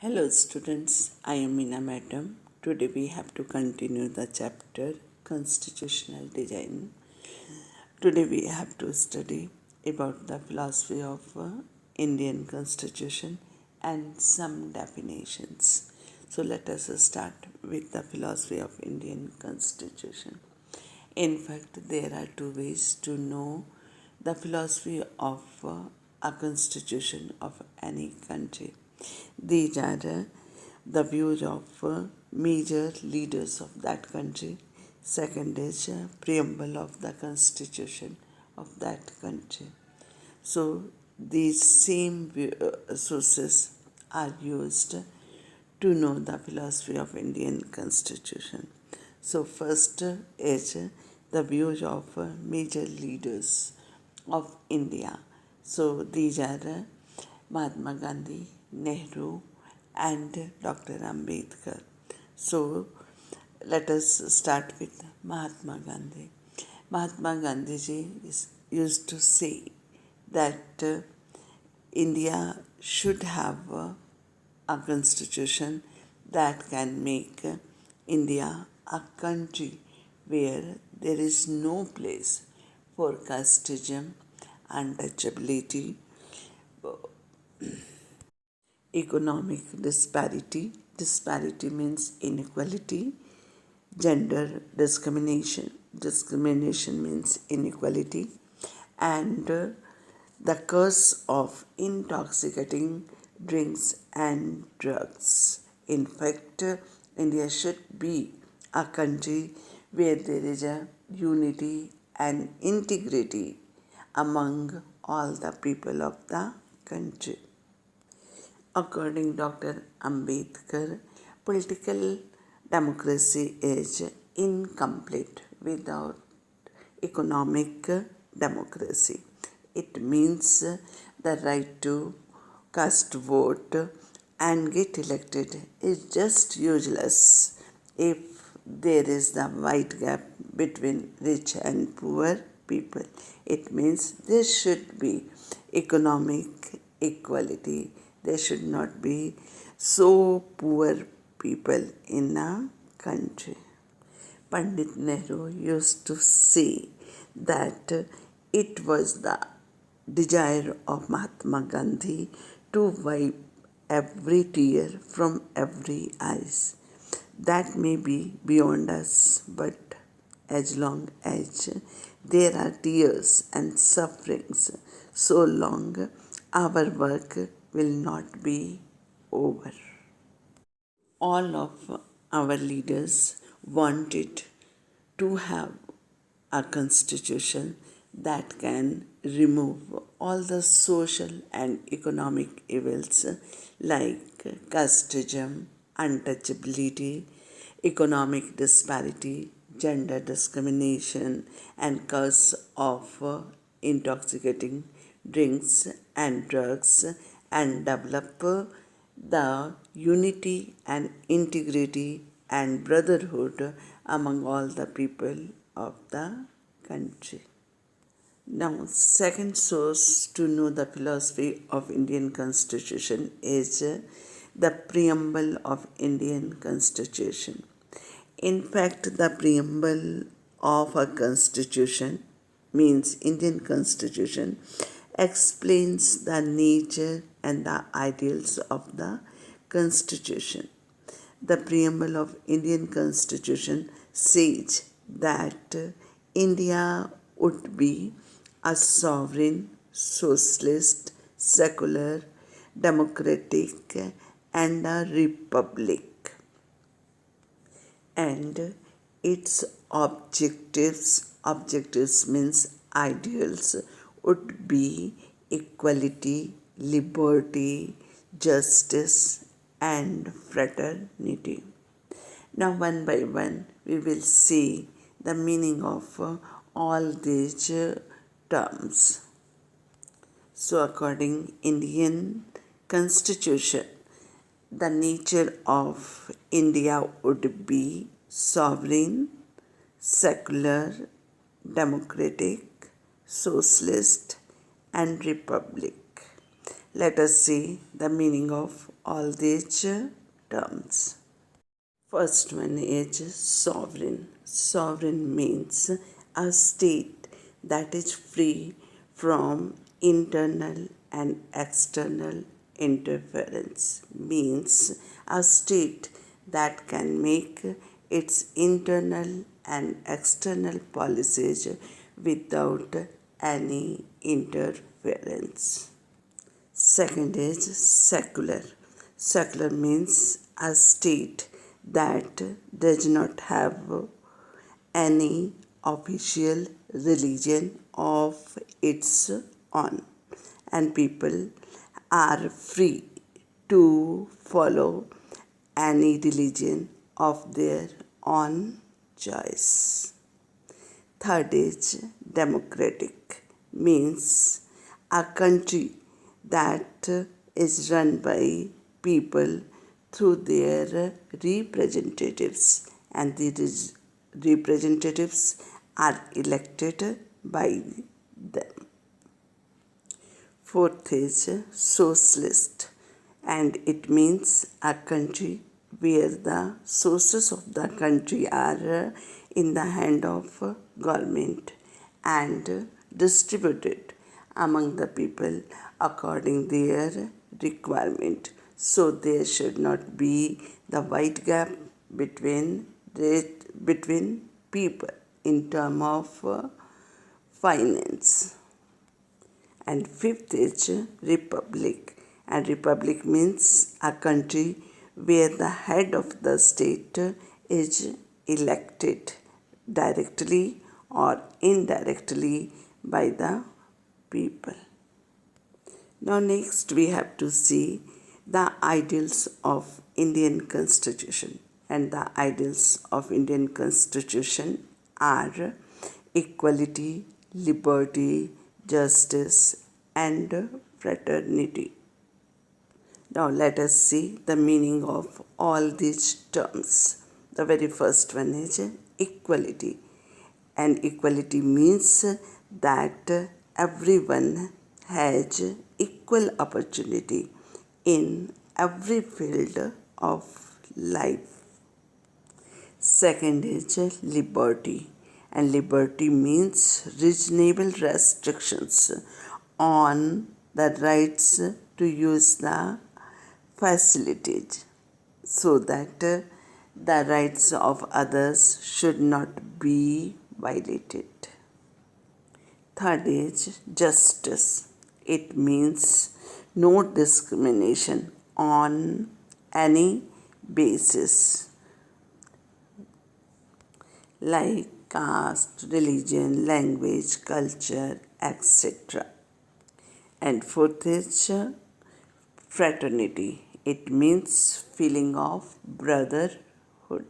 Hello students, I am Meena Madam. Today we have to continue the chapter Constitutional Design. Today we have to study about the philosophy of Indian Constitution and some definitions. So let us start with the philosophy of Indian Constitution. In fact, there are two ways to know the philosophy of a constitution of any country. These are the views of major leaders of that country. Second is preamble of the constitution of that country. So these same sources are used to know the philosophy of Indian constitution. So first is the views of major leaders of India. So these are Mahatma Gandhi, Nehru and Dr. Ambedkar. So let us start with Mahatma Gandhi. Mahatma Gandhi used to say that India should have a constitution that can make India a country where there is no place for casteism, untouchability, economic disparity. Disparity means inequality. Gender discrimination. Discrimination means inequality. And the curse of intoxicating drinks and drugs. In fact, India should be a country where there is a unity and integrity among all the people of the country. According to Dr. Ambedkar, political democracy is incomplete without economic democracy. It means the right to cast vote and get elected is just useless if there is the wide gap between rich and poor people. It means there should be economic equality. There should not be so poor people in a country. Pandit Nehru used to say that it was the desire of Mahatma Gandhi to wipe every tear from every eyes. That may be beyond us, but as long as there are tears and sufferings, so long our work will not be over. All of our leaders wanted to have a constitution that can remove all the social and economic evils like casteism, untouchability, economic disparity, gender discrimination, and curse of intoxicating drinks and drugs, and develop the unity and integrity and brotherhood among all the people of the country. Now, second source to know the philosophy of Indian Constitution is the Preamble of Indian Constitution. In fact, the Preamble of a Constitution means Indian Constitution explains the nature and the ideals of the Constitution. The Preamble of Indian Constitution says that India would be a sovereign, socialist, secular, democratic, and a republic. And its objectives means ideals, would be equality, liberty, justice, and fraternity. Now, one by one, we will see the meaning of all these terms. So, according Indian Constitution, the nature of India would be sovereign, secular, democratic, socialist, and republic. Let us see the meaning of all these terms. First one is sovereign. Sovereign means a state that is free from internal and external interference. Means a state that can make its internal and external policies without any interference. Second is secular. Secular means a state that does not have any official religion of its own, and people are free to follow any religion of their own choice. Third is democratic, means a country that is run by people through their representatives, and the representatives are elected by them. Fourth is socialist, and it means a country where the sources of the country are in the hand of government and distributed among the people according their requirement. So there should not be the wide gap between people in terms of finance. And fifth is republic, and republic means a country where the head of the state is elected directly or indirectly by the people. Now next we have to see the ideals of Indian Constitution, and the ideals of Indian Constitution are equality, liberty, justice and fraternity. Now let us see the meaning of all these terms. The very first one is equality, and equality means that everyone has equal opportunity in every field of life. Second is liberty, and liberty means reasonable restrictions on the rights to use the facilities, so that the rights of others should not be violated. Third is justice. It means no discrimination on any basis like caste, religion, language, culture, etc. And fourth is fraternity. It means feeling of brotherhood.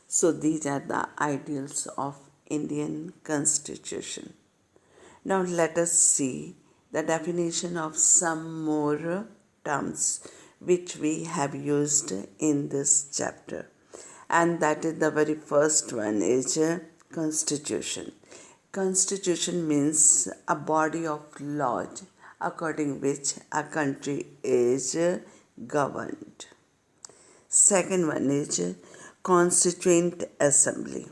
So these are the ideals of Indian Constitution. Now let us see the definition of some more terms which we have used in this chapter. And that is the very first one is Constitution. Constitution means a body of laws according which a country is governed. Second one is Constituent Assembly.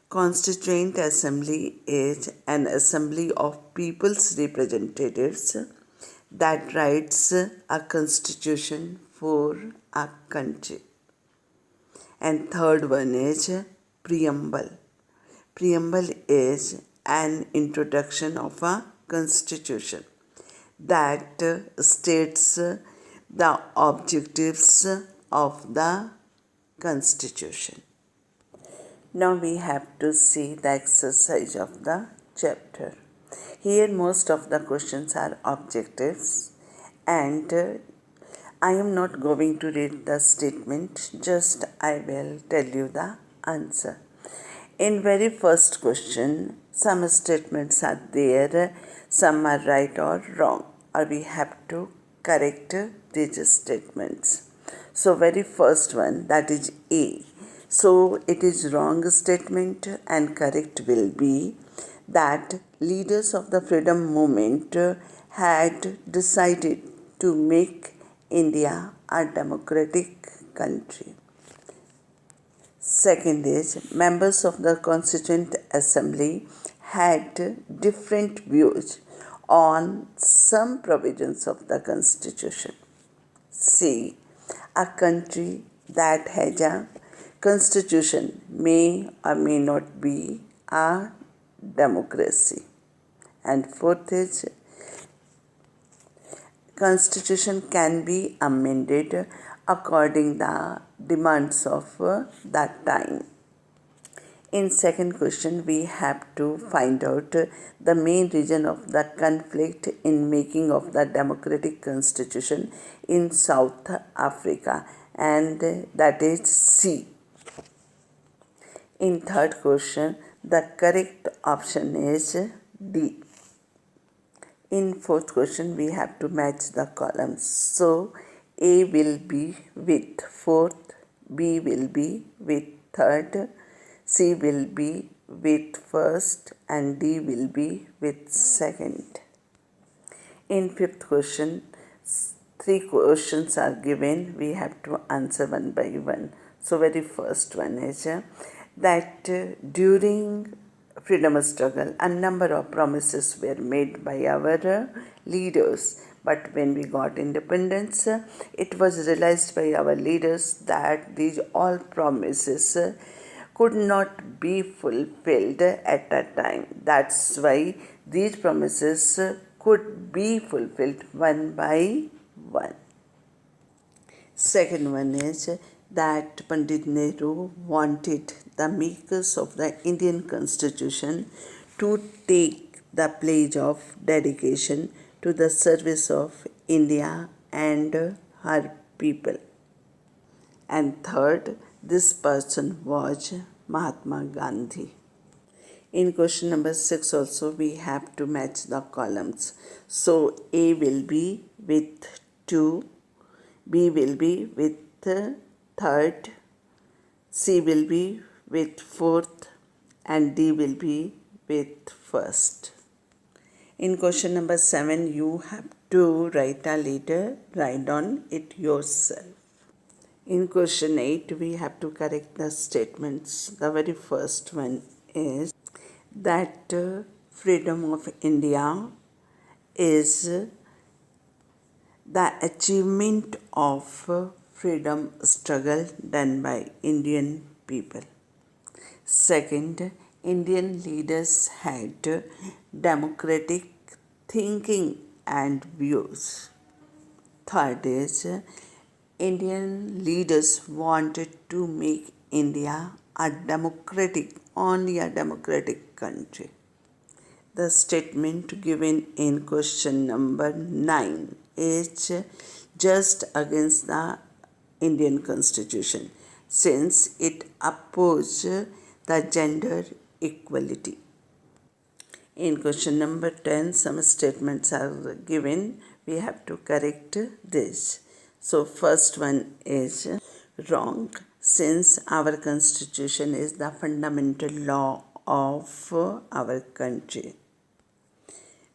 Constituent Assembly is an assembly of people's representatives that writes a constitution for a country. And third one is Preamble. Preamble is an introduction of a constitution that states the objectives of the constitution. Now we have to see the exercise of the chapter. Here most of the questions are objectives, and I am not going to read the statement, just I will tell you the answer. In very first question, some statements are there, some are right or wrong, or we have to correct these statements. So very first one, that is A. So it is wrong statement, and correct will be that leaders of the freedom movement had decided to make India a democratic country? Second is, members of the Constituent Assembly had different views on some provisions of the Constitution. C. A country that has a constitution may or may not be a democracy. And fourth is, constitution can be amended according the demands of that time. In second question, we have to find out the main reason of the conflict in making of the democratic constitution in South Africa, and that is C. In third question, the correct option is D. In fourth question, we have to match the columns. So, A will be with fourth, B will be with third, C will be with first, and D will be with second. In fifth question, 3 questions are given. We have to answer one by one. So, very first one is that during freedom struggle, a number of promises were made by our leaders. But when we got independence, it was realized by our leaders that these all promises could not be fulfilled at that time. That's why these promises could be fulfilled one by one. Second one is that Pandit Nehru wanted the makers of the Indian Constitution to take the pledge of dedication to the service of India and her people. And third, this person was Mahatma Gandhi. In question number 6 also we have to match the columns. So A will be with 2, B will be with third, C will be with fourth, and D will be with first. In question number 7, you have to write a letter, write on it yourself. In question 8, we have to correct the statements. The very first one is that freedom of India is the achievement of freedom struggle done by Indian people. Second, Indian leaders had democratic thinking and views. Third is, Indian leaders wanted to make India only a democratic country. The statement given in question number 9 is just against the Indian Constitution, since it opposed the gender equality. In question number 10, some statements are given. We have to correct this. So, first one is wrong, since our Constitution is the fundamental law of our country.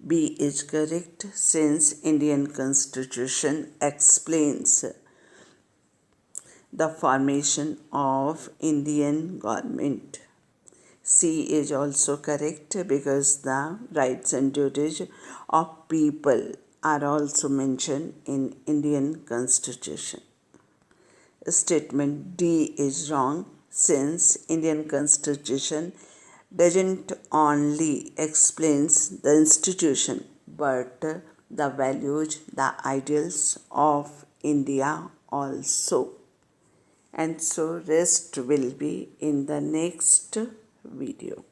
B is correct, since Indian Constitution explains the formation of Indian government. C is also correct because the rights and duties of people are also mentioned in Indian Constitution. Statement D is wrong, since Indian Constitution doesn't only explains the institution but the values, the ideals of India also. And so rest will be in the next video.